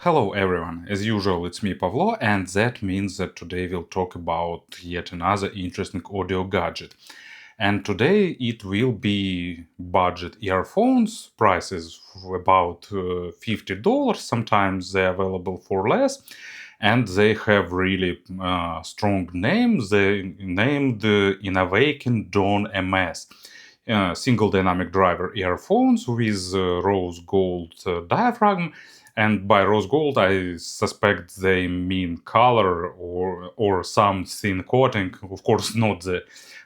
Hello everyone, as usual it's me Pavlo, and that means that today we'll talk about yet another interesting audio gadget. And today it will be budget earphones, prices for about $50, sometimes they're available for less, and they have really strong names. They named InAwaken Dawn Ms. Single dynamic driver earphones with rose gold diaphragm, and by rose gold, I suspect they mean color or some thin coating. Of course, not the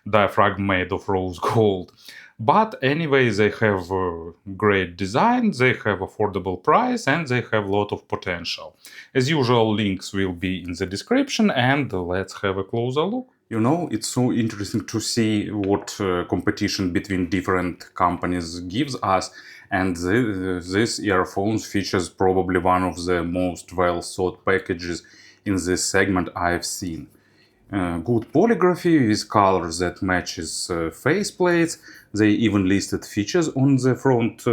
diaphragm made of rose gold. But anyway, they have great design, they have affordable price, and they have a lot of potential. As usual, links will be in the description, and let's have a closer look. You know, it's so interesting to see what competition between different companies gives us, and this earphones features probably one of the most well thought packages in this segment I've seen. Good polygraphy with colors that matches faceplates. They even listed features on the front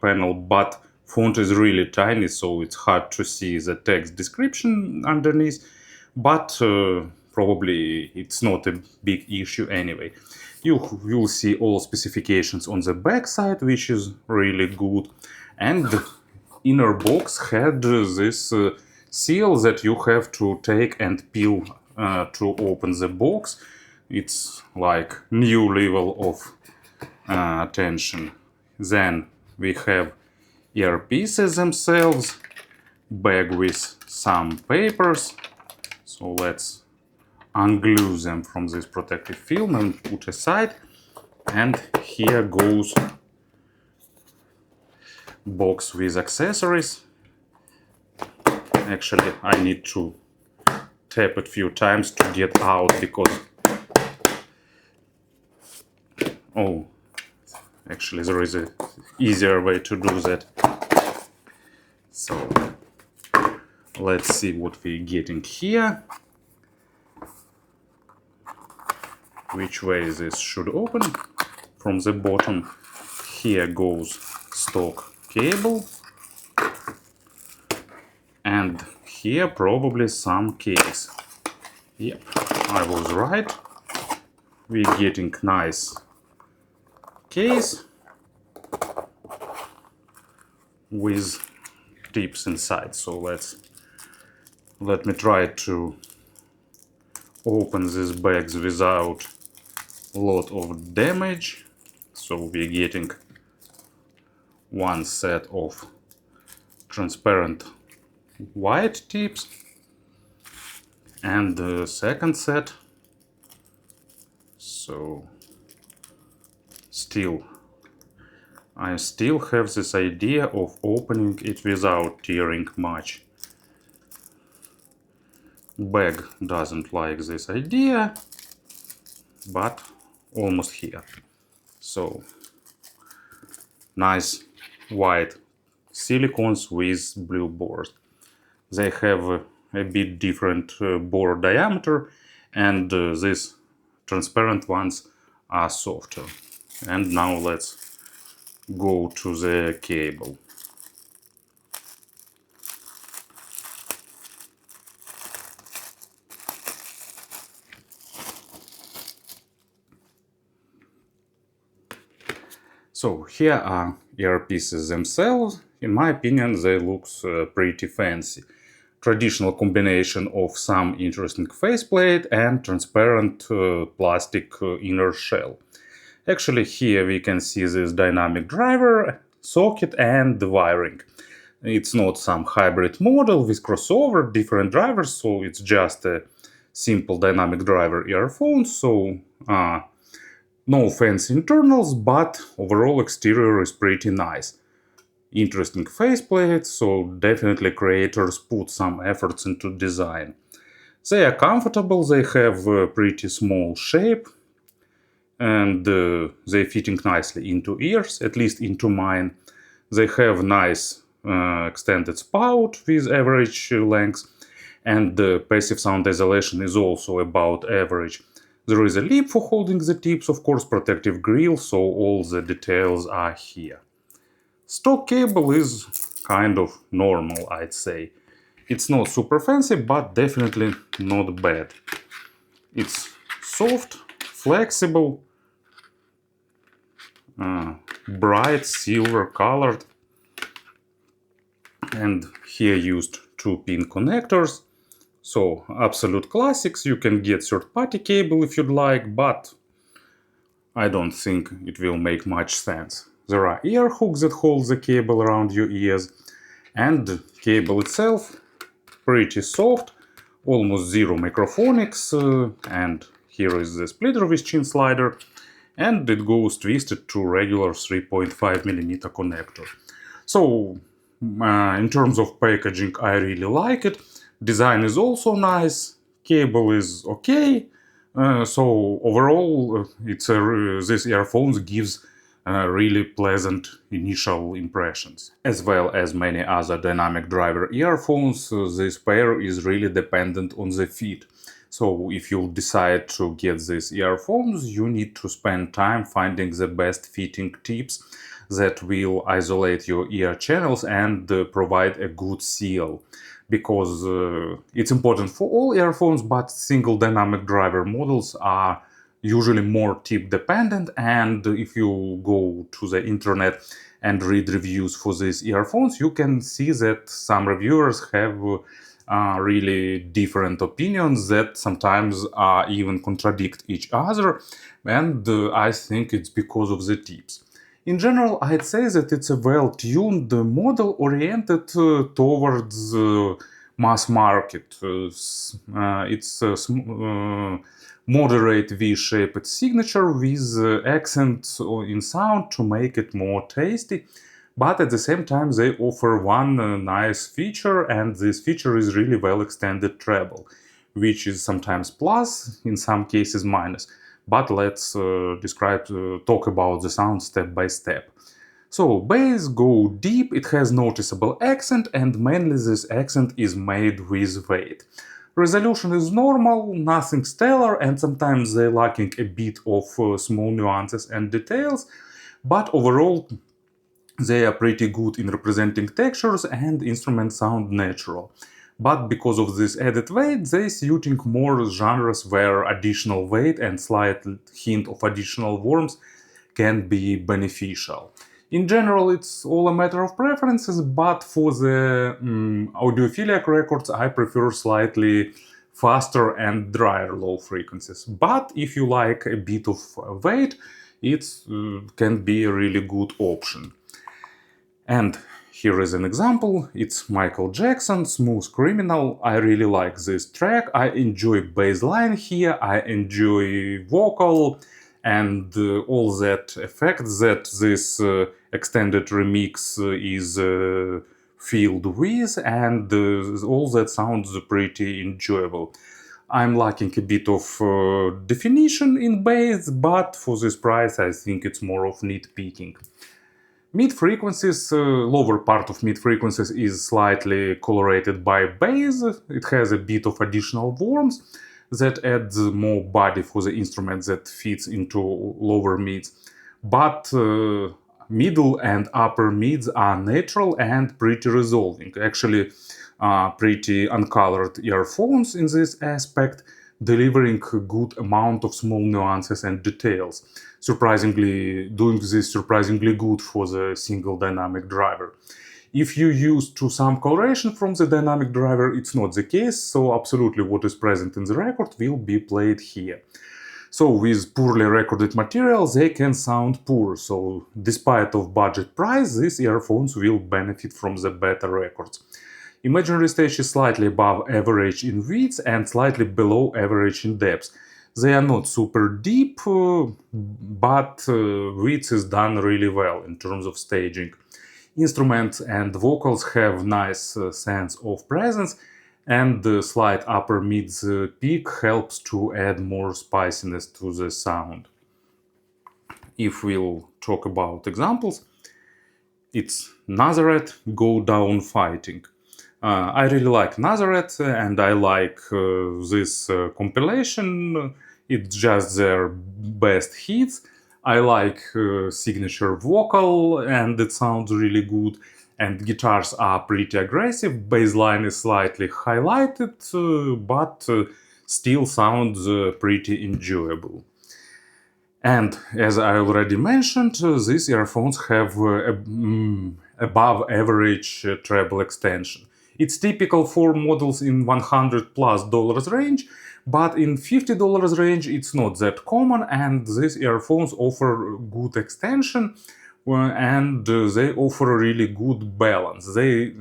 panel, but font is really tiny, so it's hard to see the text description underneath. But probably it's not a big issue anyway. You will see all specifications on the back side, which is really good. And the inner box had this seal that you have to take and peel to open the box. It's like new level of attention. Then we have earpieces themselves, bag with some papers. So let's unglue them from this protective film and put aside. And here goes box with accessories. Actually, I need to tap it a few times to get out because actually there is a easier way to do that. So let's see what we're getting here. Which way this should open. From the bottom here goes stock cable, and here probably some case. Yep, I was right. We're getting nice case with tips inside. So let me try to open these bags without a lot of damage. So we're getting one set of transparent white tips and the second set. So I still have this idea of opening it without tearing much. Bag doesn't like this idea, but almost here. So nice white silicons with blue bores. They have a bit different bore diameter, and these transparent ones are softer. And now let's go to the cable. So here are earpieces themselves. In my opinion, they look pretty fancy. Traditional combination of some interesting faceplate and transparent plastic inner shell. Actually, here we can see this dynamic driver, socket and the wiring. It's not some hybrid model with crossover, different drivers, so it's just a simple dynamic driver earphone. So no fancy internals, but overall exterior is pretty nice. Interesting faceplate, so definitely creators put some efforts into design. They are comfortable, they have a pretty small shape, and they fitting nicely into ears, at least into mine. They have nice extended spout with average length, and the passive sound isolation is also about average. There is a lip for holding the tips, of course, protective grill, so all the details are here. Stock cable is kind of normal, I'd say. It's not super fancy, but definitely not bad. It's soft, flexible, bright silver colored, and here used 2-pin connectors. So absolute classics. You can get third-party cable if you'd like, but I don't think it will make much sense. There are ear hooks that hold the cable around your ears, and the cable itself pretty soft, almost zero microphonics, and here is the splitter with chin slider, and it goes twisted to regular 3.5mm connector. So in terms of packaging, I really like it. Design is also nice, cable is okay. So overall, this earphones gives really pleasant initial impressions. As well as many other dynamic driver earphones, this pair is really dependent on the fit. So if you decide to get these earphones, you need to spend time finding the best fitting tips that will isolate your ear channels and provide a good seal. Because it's important for all earphones, but single dynamic driver models are usually more tip dependent, and if you go to the internet and read reviews for these earphones, you can see that some reviewers have really different opinions that sometimes even contradict each other, and I think it's because of the tips. In general, I'd say that it's a well-tuned model oriented towards mass market. It's a moderate V-shaped signature with accents in sound to make it more tasty. But at the same time, they offer one nice feature, and this feature is really well extended treble, which is sometimes plus, in some cases minus. But let's talk about the sound step by step. So bass go deep, it has noticeable accent, and mainly this accent is made with weight. Resolution is normal, nothing stellar, and sometimes they're lacking a bit of small nuances and details, but overall they are pretty good in representing textures and instruments sound natural. But because of this added weight, they're suiting more genres where additional weight and slight hint of additional warmth can be beneficial. In general, it's all a matter of preferences, but for the audiophilic records, I prefer slightly faster and drier low frequencies. But if you like a bit of weight, it can be a really good option. And here is an example. It's Michael Jackson, Smooth Criminal. I really like this track. I enjoy bass line here. I enjoy vocal and all that effect that this extended remix is filled with, and all that sounds pretty enjoyable. I'm lacking a bit of definition in bass, but for this price I think it's more of nitpicking. Mid frequencies, lower part of mid frequencies is slightly colorated by bass. It has a bit of additional warmth that adds more body for the instrument that fits into lower mids. But middle and upper mids are natural and pretty resolving. Actually, pretty uncolored earphones in this aspect, delivering a good amount of small nuances and details. Doing this surprisingly good for the single dynamic driver. If you use some coloration from the dynamic driver, it's not the case, so absolutely what is present in the record will be played here. So with poorly recorded material, they can sound poor, so despite of budget price, these earphones will benefit from the better records. Imaginary stage is slightly above average in width and slightly below average in depth. They are not super deep, but width is done really well in terms of staging. Instruments and vocals have nice sense of presence, and the slight upper mids peak helps to add more spiciness to the sound. If we'll talk about examples, it's Nazareth, Go Down Fighting. I really like Nazareth, and I like this compilation. It's just their best hits. I like signature vocal, and it sounds really good. and guitars are pretty aggressive. Bass line is slightly highlighted, but still sounds pretty enjoyable. And as I already mentioned, these earphones have above average treble extension. It's typical for models in $100+ range, but in $50 range it's not that common, and these earphones offer good extension and they offer a really good balance. They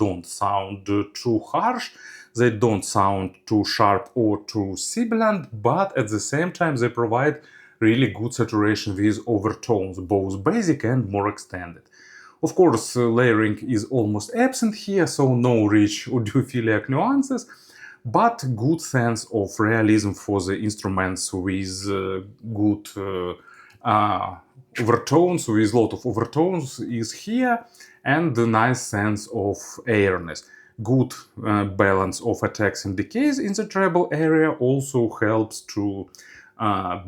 don't sound too harsh, they don't sound too sharp or too sibilant, but at the same time they provide really good saturation with overtones, both basic and more extended. Of course, layering is almost absent here, so no rich audiophilic nuances, but good sense of realism for the instruments with good overtones, with a lot of overtones is here, and a nice sense of airiness. Good balance of attacks and decays in the treble area also helps to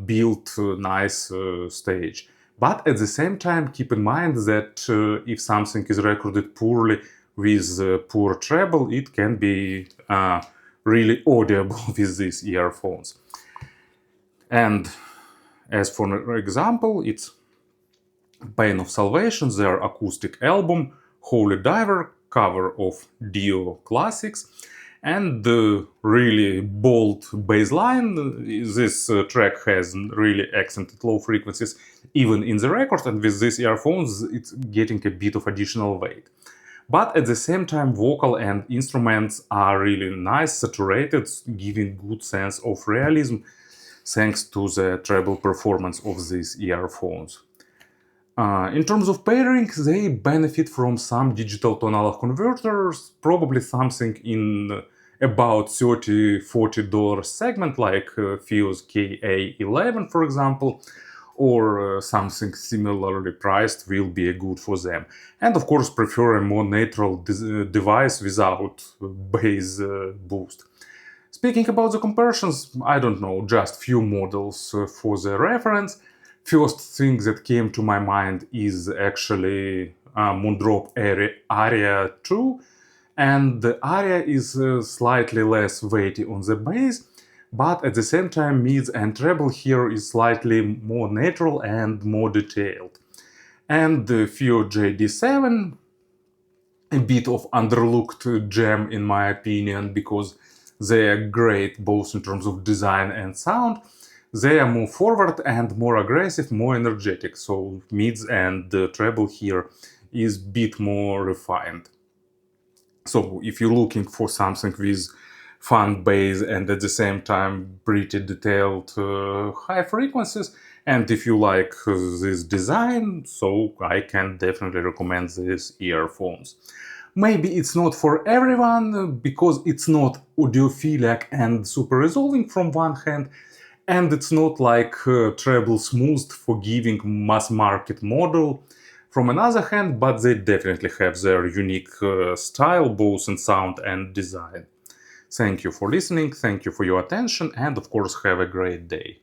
build a nice stage. But at the same time, keep in mind that if something is recorded poorly with poor treble, it can be really audible with these earphones. And as for example, it's Pain of Salvation, their acoustic album, Holy Diver, cover of Dio classics, and the really bold bass line. This track has really accented low frequencies even in the record, and with these earphones it's getting a bit of additional weight. But at the same time, vocal and instruments are really nice, saturated, giving good sense of realism thanks to the treble performance of these earphones. In terms of pairing, they benefit from some digital tonal converters, probably something in about $30–40 segment, like Fuse KA11, for example, or something similarly priced will be good for them. And of course, prefer a more neutral device without bass boost. Speaking about the comparisons, I don't know, just few models for the reference. First thing that came to my mind is actually Moondrop Aria 2, and the Aria is slightly less weighty on the bass, but at the same time mids and treble here is slightly more natural and more detailed. And the Fio JD7, a bit of underlooked gem in my opinion, because they are great both in terms of design and sound. They are more forward and more aggressive, more energetic, so mids and treble here is a bit more refined. So if you're looking for something with fun bass and at the same time pretty detailed high frequencies, and if you like this design, so I can definitely recommend these earphones. Maybe it's not for everyone, because it's not audiophilic and super resolving from one hand, and it's not like treble smoothed forgiving mass market model from another hand, but they definitely have their unique style both in sound and design. Thank you for listening, thank you for your attention, and of course have a great day.